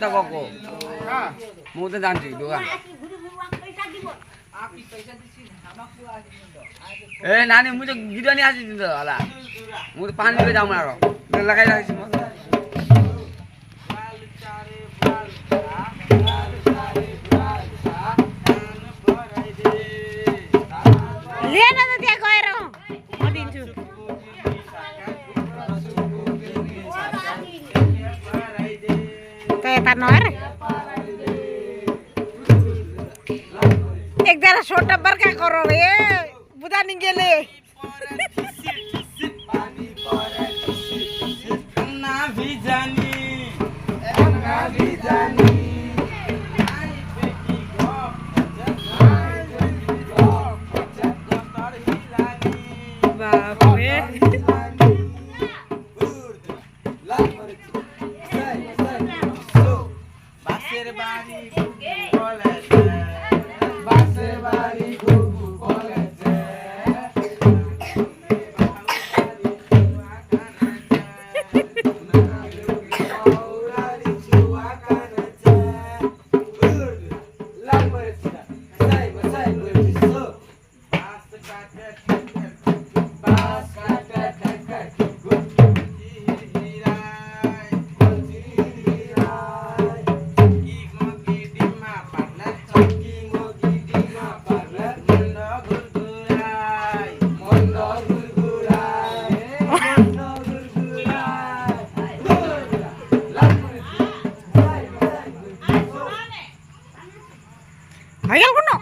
কথা ককো মু তো জানছি দোকান এ নানি মু তো গিরা নিয়ে আসি তো আলা মু তো পানি দিয়ে যাম আর লাগাই রাখিস લેના નથી આ કોઈ રહો મોદીન છું કઈ તાર નો રે એક જરા છોટા બરકા કરો રે બુધા ની ગેલે ના ભી જાની Ayo, kuno.